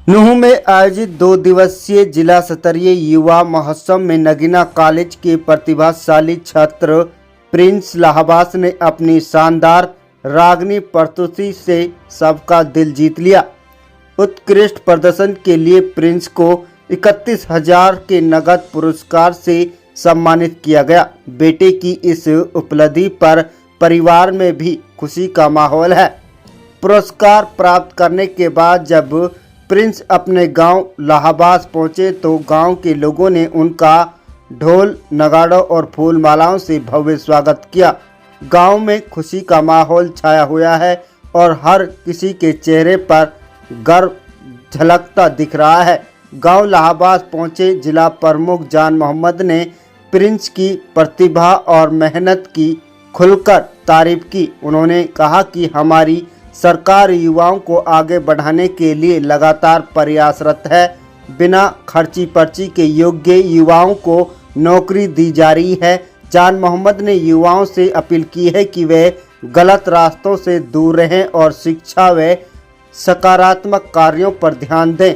नूंह में आयोजित 2 दिवसीय जिला स्तरीय युवा महोत्सव में नगीना कॉलेज के प्रतिभाशाली छात्र प्रिंस लाहबास ने अपनी शानदार रागनी प्रस्तुति से सबका दिल जीत लिया। उत्कृष्ट प्रदर्शन के लिए प्रिंस को 31,000 के नगद पुरस्कार से सम्मानित किया गया। बेटे की इस उपलब्धि पर परिवार में भी खुशी का माहौल है। पुरस्कार प्राप्त करने के बाद जब प्रिंस अपने गांव लाहबास पहुंचे तो गांव के लोगों ने उनका ढोल नगाड़ों और फूल मालाओं से भव्य स्वागत किया। गांव में खुशी का माहौल छाया हुआ है और हर किसी के चेहरे पर गर्व झलकता दिख रहा है। गांव लाहबास पहुंचे जिला प्रमुख जान मोहम्मद ने प्रिंस की प्रतिभा और मेहनत की खुलकर तारीफ की। उन्होंने कहा कि हमारी सरकार युवाओं को आगे बढ़ाने के लिए लगातार प्रयासरत है। बिना खर्ची पर्ची के योग्य युवाओं को नौकरी दी जा रही है। जान मोहम्मद ने युवाओं से अपील की है कि वे गलत रास्तों से दूर रहें और शिक्षा व सकारात्मक कार्यों पर ध्यान दें।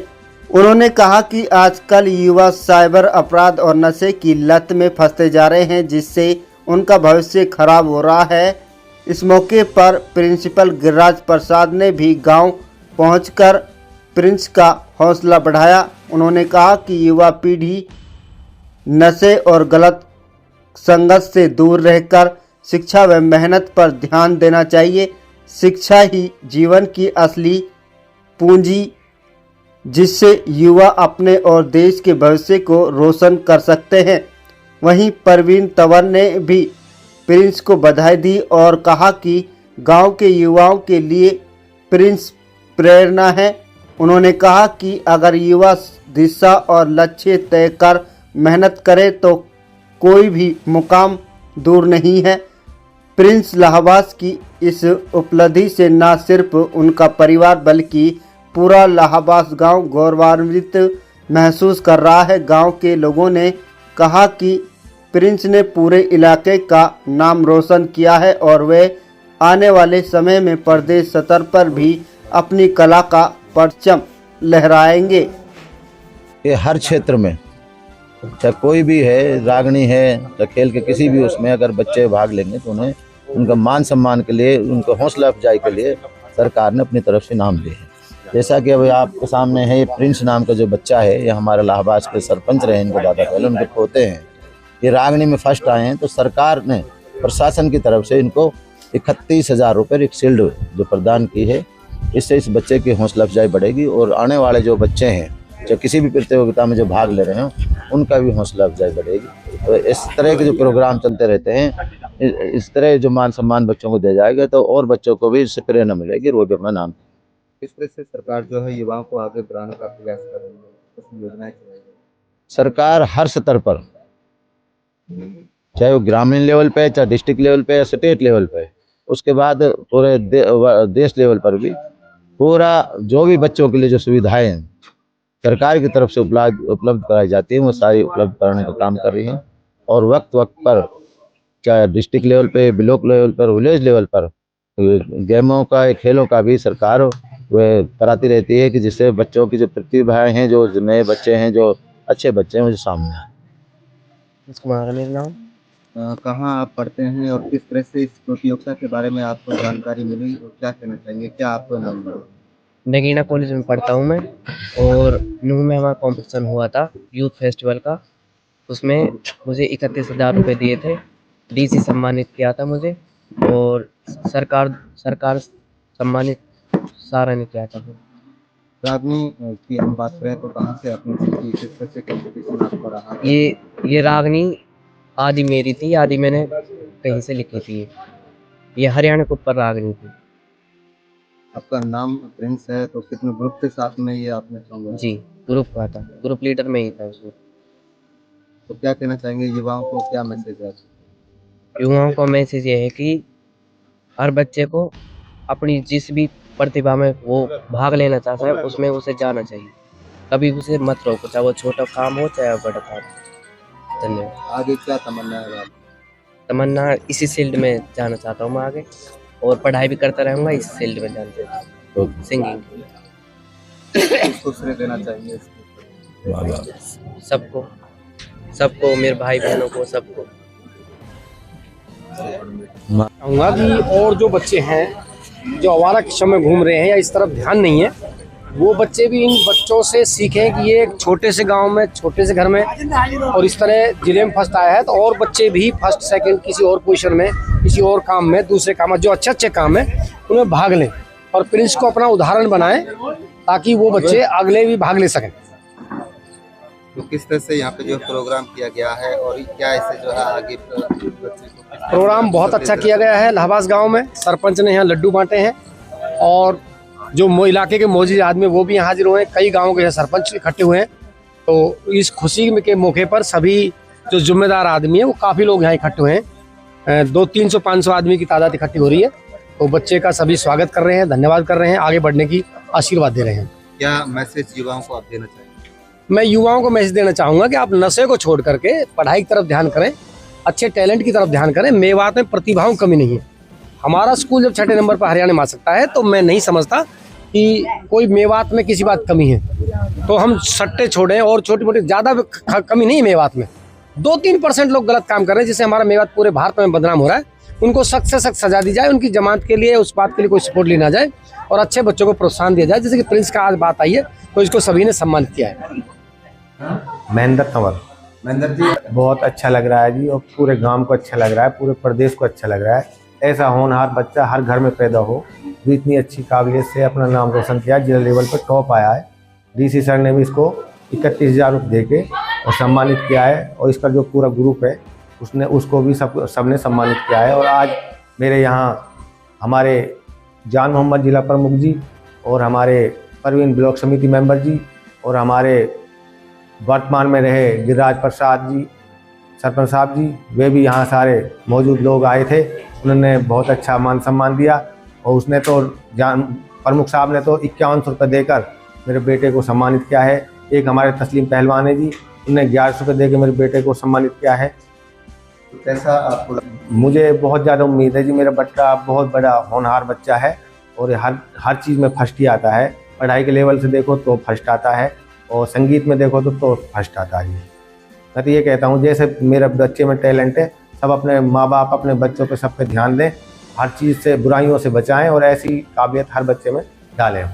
उन्होंने कहा कि आजकल युवा साइबर अपराध और नशे की लत में फंसते जा रहे हैं, जिससे उनका भविष्य खराब हो रहा है। इस मौके पर प्रिंसिपल गिरिराज प्रसाद ने भी गांव पहुंचकर प्रिंस का हौसला बढ़ाया। उन्होंने कहा कि युवा पीढ़ी नशे और गलत संगत से दूर रहकर शिक्षा व मेहनत पर ध्यान देना चाहिए। शिक्षा ही जीवन की असली पूंजी, जिससे युवा अपने और देश के भविष्य को रोशन कर सकते हैं। वहीं परवीन तंवर ने भी प्रिंस को बधाई दी और कहा कि गांव के युवाओं के लिए प्रिंस प्रेरणा है। उन्होंने कहा कि अगर युवा दिशा और लक्ष्य तय कर मेहनत करे तो कोई भी मुकाम दूर नहीं है। प्रिंस लाहबास की इस उपलब्धि से न सिर्फ उनका परिवार बल्कि पूरा लाहबास गांव गौरवान्वित महसूस कर रहा है। गांव के लोगों ने कहा कि प्रिंस ने पूरे इलाके का नाम रोशन किया है और वे आने वाले समय में प्रदेश स्तर पर भी अपनी कला का परचम लहराएंगे। ये हर क्षेत्र में चाहे कोई भी है, रागनी है, चाहे खेल के किसी भी उसमें अगर बच्चे भाग लेंगे तो उन्हें उनका मान सम्मान के लिए, उनको हौसला अफजाई के लिए सरकार ने अपनी तरफ से नाम दिए हैं। जैसा कि अभी आपके सामने है, ये प्रिंस नाम का जो बच्चा है, ये हमारे लाहबास के सरपंच रहे, इनको दादा पहले उनके पोते हैं। ये रागनी में फर्स्ट आए हैं तो सरकार ने प्रशासन की तरफ से इनको 31,000 रुपये एक शील्ड जो प्रदान की है। इससे इस बच्चे की हौसला अफजाई बढ़ेगी और आने वाले जो बच्चे हैं, जो किसी भी प्रतियोगिता में जो भाग ले रहे हैं, उनका भी हौसला अफजाई बढ़ेगी। तो इस तरह के जो प्रोग्राम चलते रहते हैं, इस तरह जो मान सम्मान बच्चों को दिया जाएगा तो और बच्चों को भी इससे प्रेरणा मिलेगी, वो भी अपना नाम। किस तरह से सरकार जो है युवाओं को आगे बढ़ाने का प्रयास कर रही है, कुछ योजनाएं चलाएगी? सरकार हर स्तर पर, चाहे वो ग्रामीण लेवल पे, चाहे डिस्ट्रिक्ट लेवल पे या स्टेट लेवल पे, उसके बाद पूरे देश लेवल पर भी पूरा जो भी बच्चों के लिए जो सुविधाएं हैं सरकार की तरफ से उपलब्ध कराई जाती हैं, वो सारी उपलब्ध कराने का काम कर रही हैं। और वक्त वक्त पर चाहे डिस्ट्रिक्ट लेवल पे, ब्लॉक लेवल पर, विलेज लेवल पर गेमों का, खेलों का भी सरकार वह कराती रहती है कि जिससे बच्चों की जो प्रतिभाएं हैं, जो नए बच्चे हैं, जो अच्छे बच्चे हैं, वो सामने आए। मेरा नाम कहाँ आप पढ़ते हैं और किस तरह से इस प्रतियोगिता के बारे में आपको जानकारी मिली और क्या कहना चाहेंगे, क्या आपका नाम है? नगीना कॉलेज में पढ़ता हूँ मैं और नूंह में हमारा कंपटीशन हुआ था यूथ फेस्टिवल का। उसमें मुझे 31,000 रुपये दिए थे। डीसी सम्मानित किया था मुझे और सरकार सम्मानित सारा ने किया था। रागनी की हम बात करें तो कहाँ से आपने सीखी, किस तरह से कंपटीशन आपका रहा? ये रागनी आदि मेरी थी, आदि मैंने कहीं से लिखी थी। ये हरियाणा के ऊपर रागनी थी। आपका नाम प्रिंस है तो कितने ग्रुप के साथ में ये आपने संग? जी, ग्रुप का था, ग्रुप लीडर में ही था उसमें। तो क्या कहना चाहेंगे युवाओं को, क्या मैसेज है? युवाओं को मैसेज ये है कि हर बच्चे को अपनी जिस भी प्रतिभा में वो भाग लेना चाहता है उसमें उसे जाना चाहिए। कभी उसे मत रोको, चाहे वो छोटा काम हो चाहे बड़ा काम। धन्यवाद। आगे क्या तमन्ना है आपकी? तमन्ना इसी फील्ड में जाना चाहता हूँ मैं आगे, और पढ़ाई भी करता रहूँगा इस फील्ड में जाना चाहता हूँ, सिंगिंग। किसको श्रेय देना चाहेंगे इसको? सबको सबको, मेरे भाई बहनों को, सबको। चाहूँगा कि और जो बच्चे हैं जो आवारा किस्म में घूम रहे हैं या इस तरफ ध्यान नहीं है, वो बच्चे भी इन बच्चों से सीखें कि ये एक छोटे से गांव में, छोटे से घर में और इस तरह जिले में फर्स्ट आया है, तो और बच्चे भी फर्स्ट सेकंड किसी और पोजीशन में, किसी और काम में, दूसरे काम में, जो अच्छे अच्छे काम है उनमें भाग लें और प्रिंस को अपना उदाहरण बनाएं ताकि वो बच्चे अगले भी भाग ले सकें। तो किस तरह से यहाँ पे जो प्रोग्राम किया गया है और क्या इससे जो है आगे बच्चे को प्रोग्राम बहुत अच्छा किया गया है। लहबास गांव में सरपंच ने यहाँ लड्डू बांटे हैं और जो इलाके के मौजूद आदमी वो भी यहाँ हाजिर हुए हैं। कई गांवों के सरपंच इकट्ठे हुए हैं, तो इस खुशी के मौके पर सभी जो जिम्मेदार आदमी हैं वो काफ़ी लोग यहाँ इकट्ठे हुए हैं। 200-300-500 आदमी की तादाद इकट्ठी हो रही है, तो बच्चे का सभी स्वागत कर रहे हैं, धन्यवाद कर रहे हैं, आगे बढ़ने की आशीर्वाद दे रहे हैं। क्या मैसेज युवाओं को आप देना चाहेंगे? मैं युवाओं को मैसेज देना चाहूँगा कि आप नशे को छोड़ करके पढ़ाई की तरफ ध्यान करें, अच्छे टैलेंट की तरफ ध्यान करें। मेवात में प्रतिभाओं की कमी नहीं है। हमारा स्कूल जब 6ठे नंबर पर हरियाणा में आ सकता है तो मैं नहीं समझता कि कोई मेवात में किसी बात कमी है। तो हम सट्टे छोड़ें और छोटी मोटी ज़्यादा कमी नहीं है मेवात में। 2-3% लोग गलत काम कर रहे हैं जिससे हमारा मेवात पूरे भारत में बदनाम हो रहा है। उनको सख्त से सख्त सजा दी जाए, उनकी जमानत के लिए उस बात के लिए कोई सपोर्ट ली ना जाए और अच्छे बच्चों को प्रोत्साहन दिया जाए। जैसे कि प्रिंस का आज बात आई है तो इसको सभी ने सम्मानित किया है। महेंद्र कंवर। महेंद्र जी, बहुत अच्छा लग रहा है जी, और पूरे गांव को अच्छा लग रहा है, पूरे प्रदेश को अच्छा लग रहा है। ऐसा होनहार बच्चा हर घर में पैदा हो, जो इतनी अच्छी काबिलियत से अपना नाम रोशन किया, जिला लेवल पर टॉप आया है। डीसी सर ने भी इसको 31,000 रुपये दे के और सम्मानित किया है, और इसका जो पूरा ग्रुप है उसको भी सबने सम्मानित किया है। और आज मेरे यहाँ हमारे जान मोहम्मद जिला प्रमुख जी और हमारे परवीन ब्लॉक समिति मेंबर जी और हमारे वर्तमान में रहे गिरिराज प्रसाद जी सरपंच साहब जी, वे भी यहाँ सारे मौजूद लोग आए थे। उन्होंने बहुत अच्छा मान सम्मान दिया, और उसने तो प्रमुख साहब ने तो 5100 रुपये देकर मेरे बेटे को सम्मानित किया है। एक हमारे तस्लीम पहलवान है जी, उन्होंने 1100 रुपये देकर मेरे बेटे को सम्मानित किया है। कैसा आपको मुझे बहुत ज़्यादा उम्मीद है जी, मेरा बच्चा बहुत बड़ा होनहार बच्चा है और हर चीज़ में फर्स्ट ही आता है। पढ़ाई के लेवल से देखो तो फर्स्ट आता है, और संगीत में देखो तो फर्स्ट आता है। मैं तो ये कहता हूँ जैसे मेरे बच्चे में टैलेंट है, सब अपने माँ बाप अपने बच्चों पे सब पे ध्यान दें, हर चीज़ से बुराइयों से बचाएं और ऐसी काबिलियत हर बच्चे में डालें।